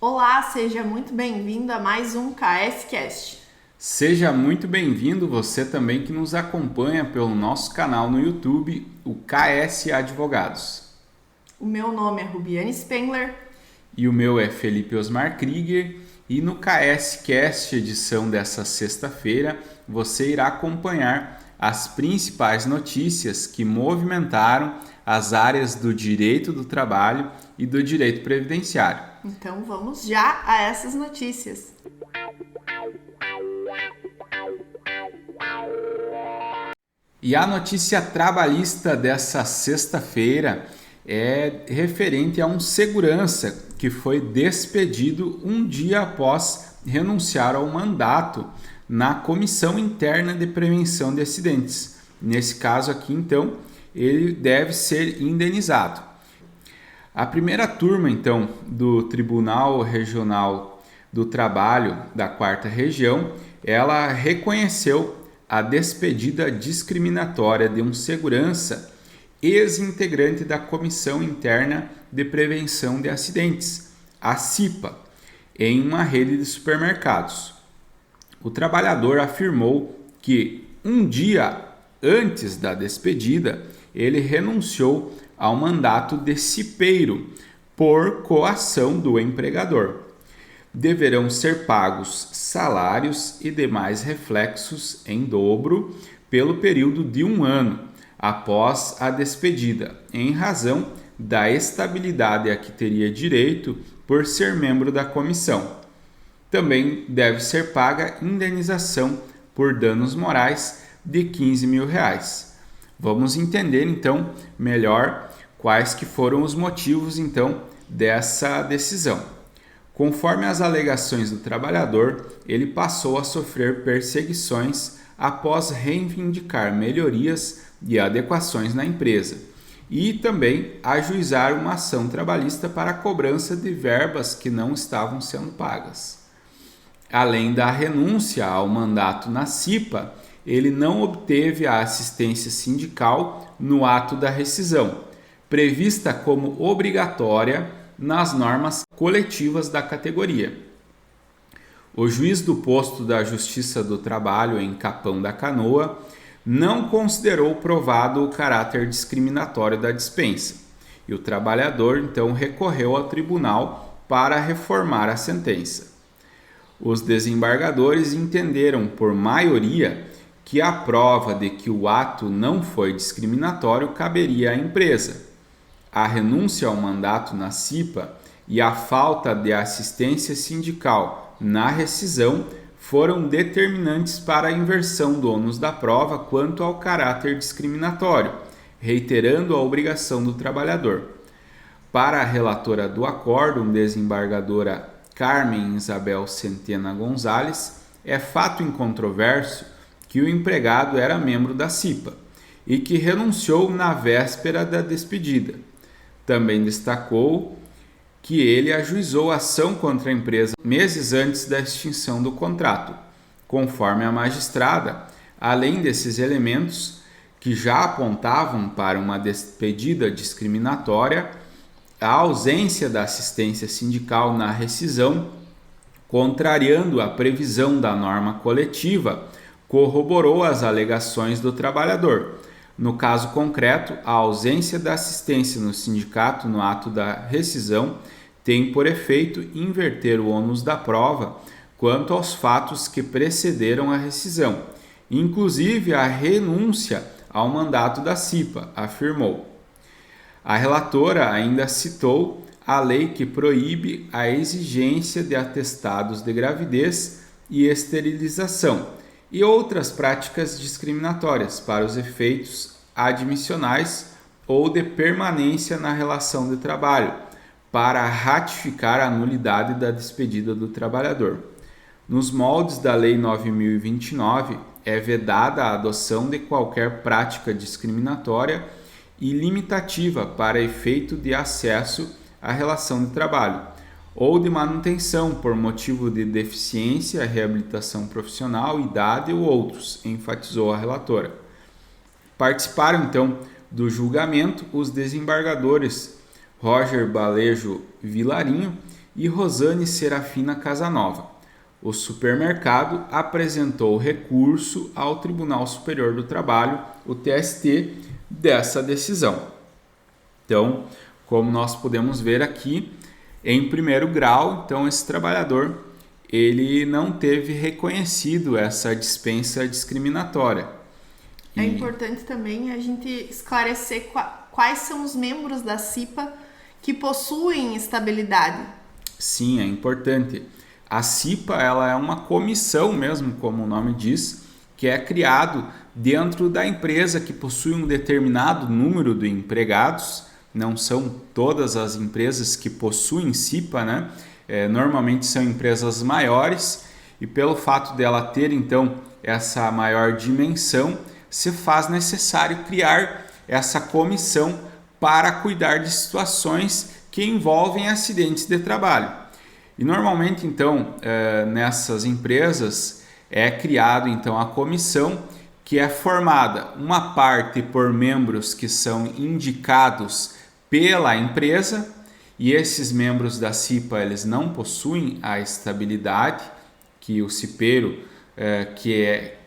Olá, seja muito bem-vindo a mais um KS Cast. Seja muito bem-vindo você também que nos acompanha pelo nosso canal no YouTube, o KS Advogados. O meu nome é Rubiane Spengler. E o meu é Felipe Osmar Krieger. E no KS Cast, edição dessa sexta-feira, você irá acompanhar as principais notícias que movimentaram as áreas do direito do trabalho e do direito previdenciário. Então vamos já a essas notícias. E a notícia trabalhista dessa sexta-feira é referente a um segurança que foi despedido um dia após renunciar ao mandato na Comissão Interna de Prevenção de Acidentes. Nesse caso aqui, então, ele deve ser indenizado. A primeira turma, então, do Tribunal Regional do Trabalho da 4ª Região, ela reconheceu a despedida discriminatória de um segurança ex-integrante da Comissão Interna de Prevenção de Acidentes, a CIPA, em uma rede de supermercados. O trabalhador afirmou que um dia antes da despedida, ele renunciou ao mandato de cipeiro por coação do empregador. Deverão ser pagos salários e demais reflexos em dobro pelo período de 1 ano após a despedida, em razão da estabilidade a que teria direito por ser membro da comissão. Também deve ser paga indenização por danos morais de R$15 mil. Vamos entender então melhor quais que foram os motivos então dessa decisão. Conforme as alegações do trabalhador, ele passou a sofrer perseguições após reivindicar melhorias e adequações na empresa e também ajuizar uma ação trabalhista para a cobrança de verbas que não estavam sendo pagas. Além da renúncia ao mandato na CIPA, ele não obteve a assistência sindical no ato da rescisão, prevista como obrigatória nas normas coletivas da categoria. O juiz do posto da Justiça do Trabalho em Capão da Canoa não considerou provado o caráter discriminatório da dispensa e o trabalhador então recorreu ao tribunal para reformar a sentença. Os desembargadores entenderam por maioria que a prova de que o ato não foi discriminatório caberia à empresa. A renúncia ao mandato na CIPA e a falta de assistência sindical na rescisão foram determinantes para a inversão do ônus da prova quanto ao caráter discriminatório, reiterando a obrigação do trabalhador. Para a relatora do acórdão, desembargadora Carmen Isabel Centena Gonzalez, é fato incontroverso que o empregado era membro da CIPA e que renunciou na véspera da despedida. Também destacou que ele ajuizou ação contra a empresa meses antes da extinção do contrato. Conforme a magistrada, além desses elementos que já apontavam para uma despedida discriminatória, a ausência da assistência sindical na rescisão, contrariando a previsão da norma coletiva, corroborou as alegações do trabalhador. No caso concreto, a ausência da assistência no sindicato no ato da rescisão tem por efeito inverter o ônus da prova quanto aos fatos que precederam a rescisão, inclusive a renúncia ao mandato da CIPA, afirmou. A relatora ainda citou a lei que proíbe a exigência de atestados de gravidez e esterilização e outras práticas discriminatórias para os efeitos admissionais ou de permanência na relação de trabalho, para ratificar a nulidade da despedida do trabalhador. Nos moldes da Lei 9.029, é vedada a adoção de qualquer prática discriminatória e limitativa para efeito de acesso à relação de trabalho, ou de manutenção por motivo de deficiência, reabilitação profissional, idade ou outros, enfatizou a relatora. Participaram, então, do julgamento os desembargadores Roger Balejo Vilarinho e Rosane Serafina Casanova. O supermercado apresentou recurso ao Tribunal Superior do Trabalho, o TST, dessa decisão. Então, como nós podemos ver aqui, em primeiro grau, então esse trabalhador ele não teve reconhecido essa dispensa discriminatória. É importante também a gente esclarecer quais são os membros da CIPA que possuem estabilidade. Sim, é importante. A CIPA ela é uma comissão mesmo, como o nome diz, que é criado dentro da empresa que possui um determinado número de empregados. Não são todas as empresas que possuem CIPA, né? Normalmente são empresas maiores e pelo fato dela ter então essa maior dimensão, se faz necessário criar essa comissão para cuidar de situações que envolvem acidentes de trabalho. E normalmente então nessas empresas é criado então a comissão, que é formada uma parte por membros que são indicados pela empresa, e esses membros da CIPA eles não possuem a estabilidade que o cipeiro, que é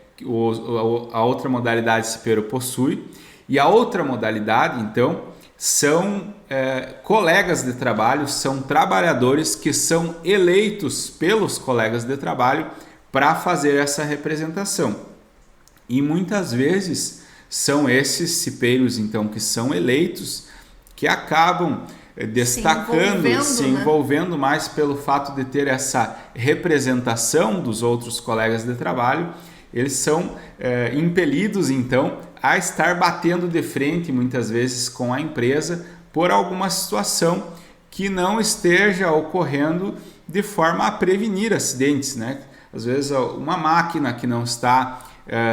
a outra modalidade cipeiro possui, e a outra modalidade então são colegas de trabalho, são trabalhadores que são eleitos pelos colegas de trabalho para fazer essa representação. E muitas vezes são esses cipeiros então que são eleitos que acabam destacando, se envolvendo mais pelo fato de ter essa representação dos outros colegas de trabalho. Eles são impelidos então a estar batendo de frente muitas vezes com a empresa por alguma situação que não esteja ocorrendo de forma a prevenir acidentes, né? Às vezes uma máquina que não está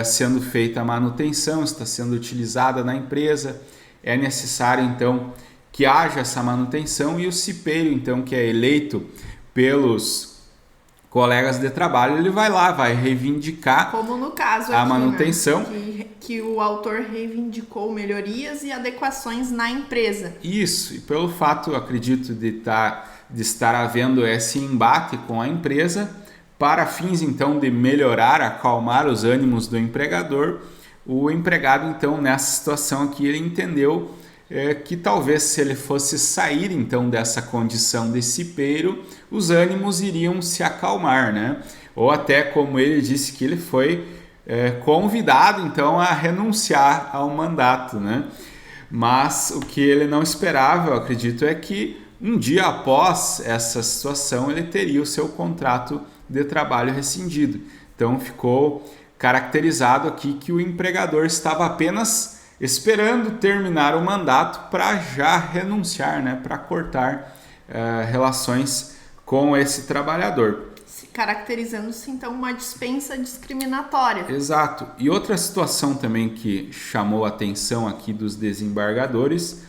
sendo feita a manutenção, está sendo utilizada na empresa, é necessário então que haja essa manutenção, e o cipeiro então que é eleito pelos colegas de trabalho, ele vai lá, vai reivindicar, como no caso a aqui, manutenção, né? que o autor reivindicou melhorias e adequações na empresa. Isso, e pelo fato, acredito, de estar havendo esse embate com a empresa, para fins então de melhorar, acalmar os ânimos do empregador, o empregado então nessa situação aqui ele entendeu que talvez se ele fosse sair então dessa condição de cipeiro, os ânimos iriam se acalmar, né? Ou até como ele disse que ele foi convidado então a renunciar ao mandato, né? Mas o que ele não esperava, eu acredito, é que um dia após essa situação ele teria o seu contrato de trabalho rescindido. Então ficou caracterizado aqui que o empregador estava apenas esperando terminar o mandato para já renunciar, né, para cortar relações com esse trabalhador. Caracterizando-se então uma dispensa discriminatória. Exato. E outra situação também que chamou a atenção aqui dos desembargadores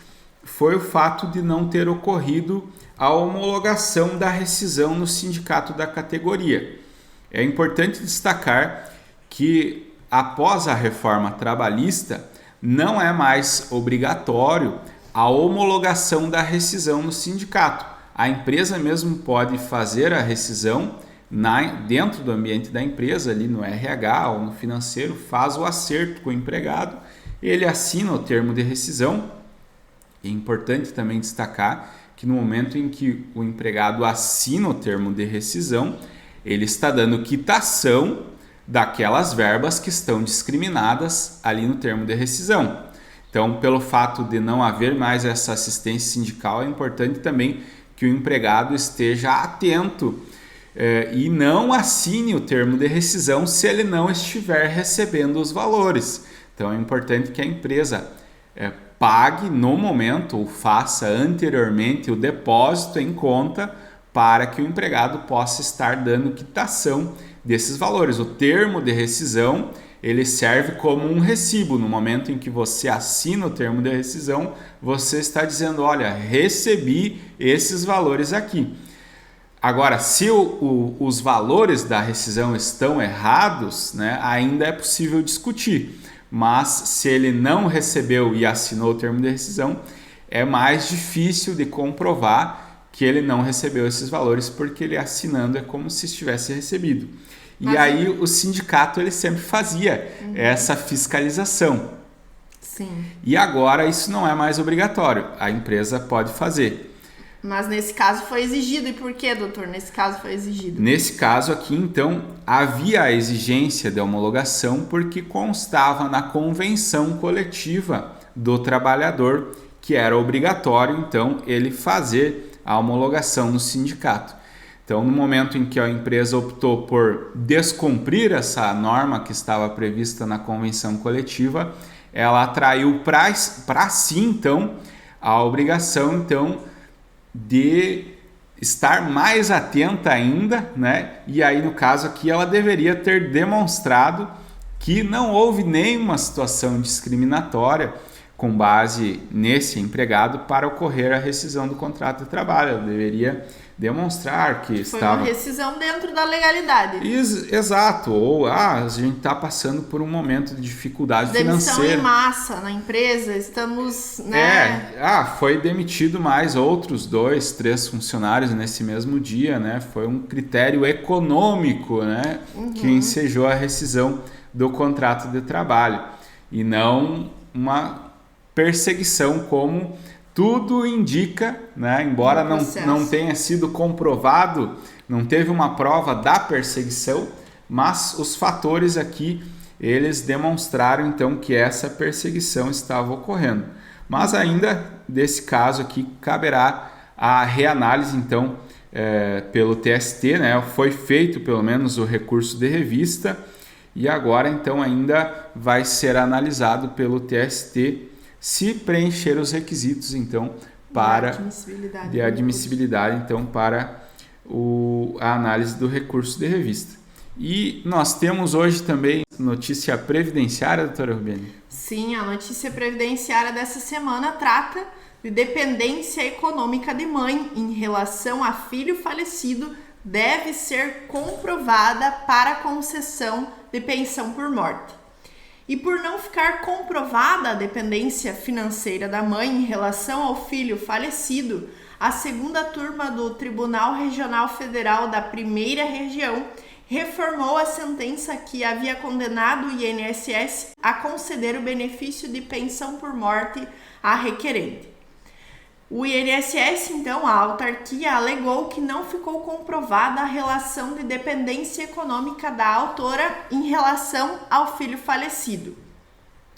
foi o fato de não ter ocorrido a homologação da rescisão no sindicato da categoria. É importante destacar que após a reforma trabalhista não é mais obrigatório a homologação da rescisão no sindicato. A empresa mesmo pode fazer a rescisão dentro do ambiente da empresa, ali no RH ou no financeiro, faz o acerto com o empregado, ele assina o termo de rescisão. É importante também destacar que no momento em que o empregado assina o termo de rescisão, ele está dando quitação daquelas verbas que estão discriminadas ali no termo de rescisão. Então, pelo fato de não haver mais essa assistência sindical, é importante também que o empregado esteja atento e não assine o termo de rescisão se ele não estiver recebendo os valores. Então, é importante que a empresa pague no momento ou faça anteriormente o depósito em conta para que o empregado possa estar dando quitação desses valores. O termo de rescisão ele serve como um recibo. No momento em que você assina o termo de rescisão, você está dizendo, olha, recebi esses valores aqui. Agora, se os valores da rescisão estão errados, né, ainda é possível discutir. Mas se ele não recebeu e assinou o termo de rescisão, é mais difícil de comprovar que ele não recebeu esses valores, porque ele assinando é como se estivesse recebido. Mas e aí o sindicato ele sempre fazia essa fiscalização. Sim. E agora isso não é mais obrigatório, a empresa pode fazer. Mas nesse caso foi exigido. E por que, doutor, nesse caso foi exigido? Nesse caso aqui, então, havia a exigência de homologação porque constava na convenção coletiva do trabalhador que era obrigatório, então, ele fazer a homologação no sindicato. Então, no momento em que a empresa optou por descumprir essa norma que estava prevista na convenção coletiva, ela atraiu para si, então, a obrigação, então, de estar mais atenta ainda, né? E aí, no caso aqui, ela deveria ter demonstrado que não houve nenhuma situação discriminatória com base nesse empregado para ocorrer a rescisão do contrato de trabalho. Ela deveria demonstrar que Foi estava... uma rescisão dentro da legalidade. Exato, ou a gente está passando por um momento de dificuldade Demissão financeira. em massa na empresa, estamos, né? Foi demitido mais outros 2, 3 funcionários nesse mesmo dia, né? Foi um critério econômico, né? Que ensejou a rescisão do contrato de trabalho e não uma perseguição como tudo indica, né? Embora não tenha sido comprovado, não teve uma prova da perseguição, mas os fatores aqui, eles demonstraram então que essa perseguição estava ocorrendo. Mas ainda, desse caso aqui, caberá a reanálise então pelo TST, né? Foi feito pelo menos o recurso de revista e agora então ainda vai ser analisado pelo TST se preencher os requisitos, então, para de admissibilidade, então, para a análise do recurso de revista. E nós temos hoje também notícia previdenciária, doutora Rubiane? Sim, a notícia previdenciária dessa semana trata de dependência econômica de mãe em relação a filho falecido deve ser comprovada para concessão de pensão por morte. E por não ficar comprovada a dependência financeira da mãe em relação ao filho falecido, a segunda turma do Tribunal Regional Federal da Primeira Região reformou a sentença que havia condenado o INSS a conceder o benefício de pensão por morte à requerente. O INSS, então, a autarquia, alegou que não ficou comprovada a relação de dependência econômica da autora em relação ao filho falecido.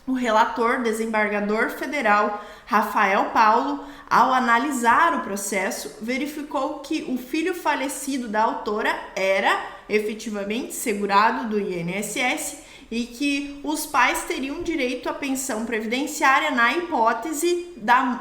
O relator, desembargador federal Rafael Paulo, ao analisar o processo, verificou que o filho falecido da autora era efetivamente segurado do INSS e que os pais teriam direito à pensão previdenciária na hipótese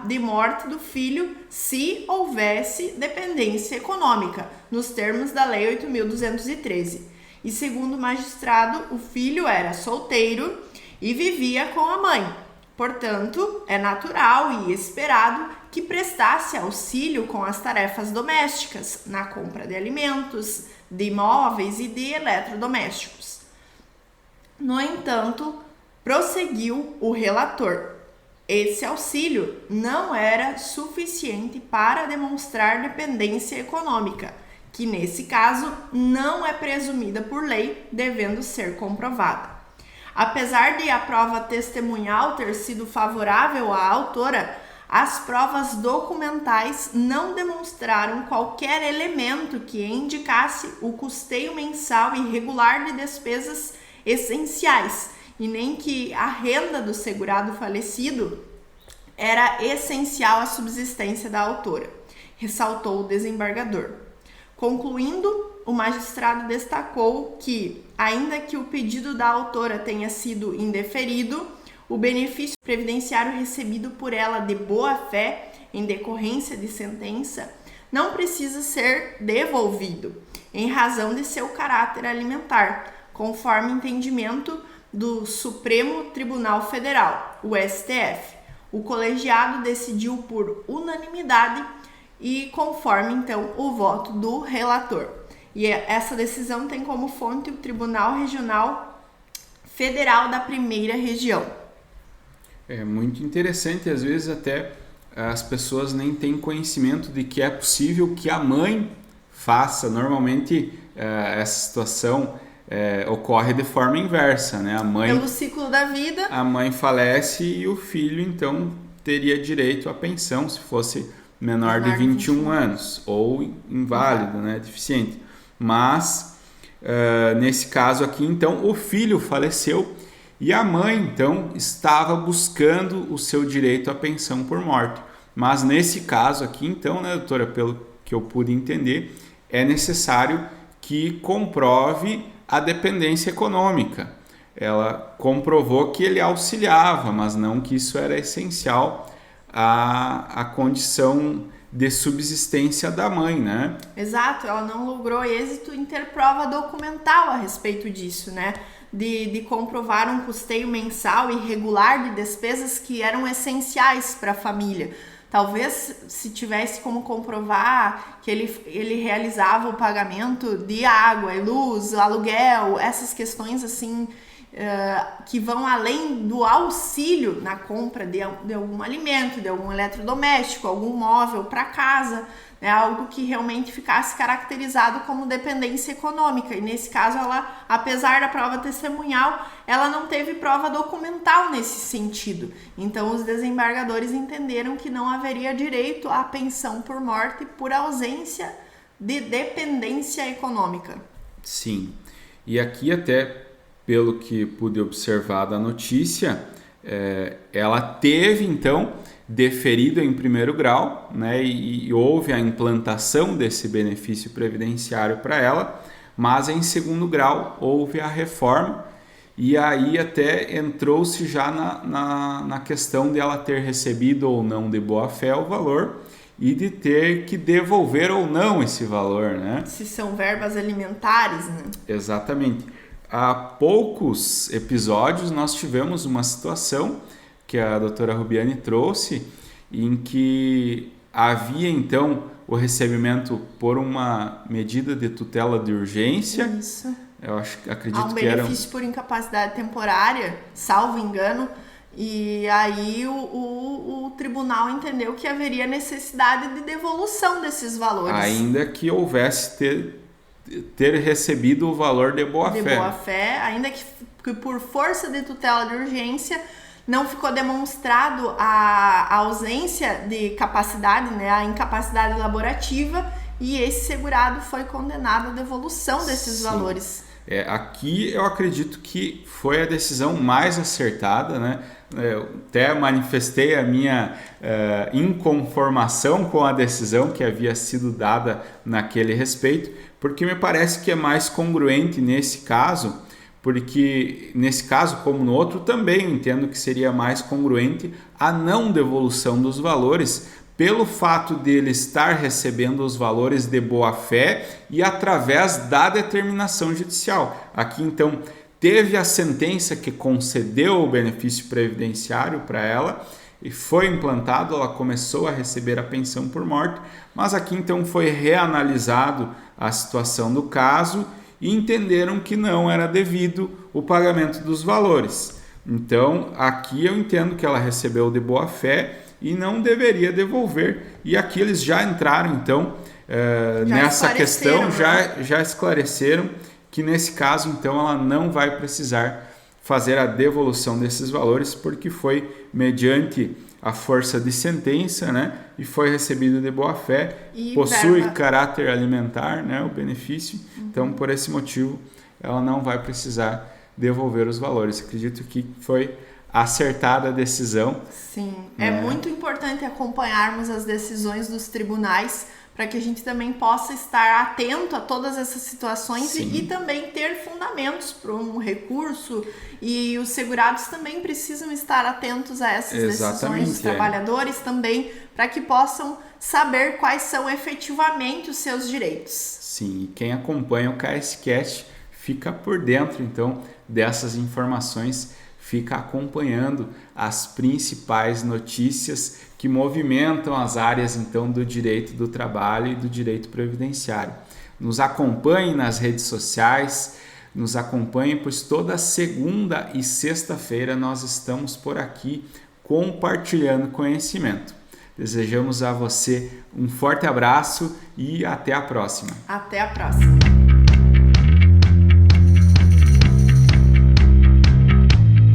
de morte do filho se houvesse dependência econômica, nos termos da Lei 8.213. E segundo o magistrado, o filho era solteiro e vivia com a mãe. Portanto, é natural e esperado que prestasse auxílio com as tarefas domésticas, na compra de alimentos, de imóveis e de eletrodomésticos. No entanto, prosseguiu o relator, esse auxílio não era suficiente para demonstrar dependência econômica, que nesse caso não é presumida por lei, devendo ser comprovada. Apesar de a prova testemunhal ter sido favorável à autora, as provas documentais não demonstraram qualquer elemento que indicasse o custeio mensal e regular de despesas essenciais e nem que a renda do segurado falecido era essencial à subsistência da autora, ressaltou o desembargador. Concluindo, o magistrado destacou que, ainda que o pedido da autora tenha sido indeferido, o benefício previdenciário recebido por ela de boa-fé em decorrência de sentença não precisa ser devolvido, em razão de seu caráter alimentar, conforme entendimento do Supremo Tribunal Federal, o STF. O colegiado decidiu por unanimidade e conforme, então, o voto do relator. E essa decisão tem como fonte o Tribunal Regional Federal da Primeira Região. É muito interessante, às vezes até as pessoas nem têm conhecimento de que é possível que a mãe faça. Normalmente essa situação ocorre de forma inversa, né? A mãe, pelo ciclo da vida, a mãe falece e o filho então teria direito à pensão se fosse menor de 21 anos ou inválido, né? Deficiente. Mas nesse caso aqui então o filho faleceu e a mãe então estava buscando o seu direito à pensão por morte. Mas nesse caso aqui então, né, doutora, pelo que eu pude entender, é necessário que comprove a dependência econômica. Ela comprovou que ele auxiliava, mas não que isso era essencial à condição de subsistência da mãe, né? Exato, ela não logrou êxito em ter prova documental a respeito disso, né? De comprovar um custeio mensal e regular de despesas que eram essenciais para a família. Talvez se tivesse como comprovar que ele realizava o pagamento de água e luz, aluguel, essas questões assim que vão além do auxílio na compra de algum alimento, de algum eletrodoméstico, algum móvel para casa, né? Algo que realmente ficasse caracterizado como dependência econômica. E nesse caso, ela, apesar da prova testemunhal, ela não teve prova documental nesse sentido. Então, os desembargadores entenderam que não haveria direito à pensão por morte por ausência de dependência econômica. Sim, e aqui até pelo que pude observar da notícia, ela teve então deferido em primeiro grau, né, e houve a implantação desse benefício previdenciário para ela, mas em segundo grau houve a reforma e aí até entrou-se já na questão de ela ter recebido ou não de boa fé o valor e de ter que devolver ou não esse valor, né? Se são verbas alimentares, né? Exatamente. Há poucos episódios nós tivemos uma situação que a doutora Rubiani trouxe em que havia então o recebimento por uma medida de tutela de urgência. Isso. Eu acredito que era um benefício por incapacidade temporária, salvo engano, e aí o tribunal entendeu que haveria necessidade de devolução desses valores. Ainda que houvesse ter recebido o valor de boa-fé. De boa-fé, ainda que por força de tutela de urgência não ficou demonstrado a ausência de capacidade, né, a incapacidade laborativa, e esse segurado foi condenado à devolução desses valores. Aqui eu acredito que foi a decisão mais acertada, né? Eu até manifestei a minha inconformação com a decisão que havia sido dada naquele respeito, porque me parece que é mais congruente nesse caso, porque nesse caso, como no outro, também entendo que seria mais congruente a não devolução dos valores, pelo fato de ele estar recebendo os valores de boa-fé e através da determinação judicial. Aqui, então, teve a sentença que concedeu o benefício previdenciário para ela e foi implantado, ela começou a receber a pensão por morte, mas aqui, então, foi reanalisado a situação do caso e entenderam que não era devido o pagamento dos valores. Então, aqui eu entendo que ela recebeu de boa-fé e não deveria devolver. E aqui eles já entraram, então, nessa questão, já esclareceram que nesse caso, então, ela não vai precisar fazer a devolução desses valores, porque foi mediante a força de sentença, né? E foi recebido de boa-fé, possui caráter alimentar, né? O benefício. Então, por esse motivo, ela não vai precisar devolver os valores. Acredito que foi acertada a decisão. Sim, é muito importante acompanharmos as decisões dos tribunais para que a gente também possa estar atento a todas essas situações e também ter fundamentos para um recurso, e os segurados também precisam estar atentos a essas decisões, os trabalhadores também, para que possam saber quais são efetivamente os seus direitos. Sim, e quem acompanha o KSCast fica por dentro, então, dessas informações, fica acompanhando as principais notícias que movimentam as áreas então do direito do trabalho e do direito previdenciário. Nos acompanhe nas redes sociais, nos acompanhe, pois toda segunda e sexta-feira nós estamos por aqui compartilhando conhecimento. Desejamos a você um forte abraço e até a próxima. Até a próxima.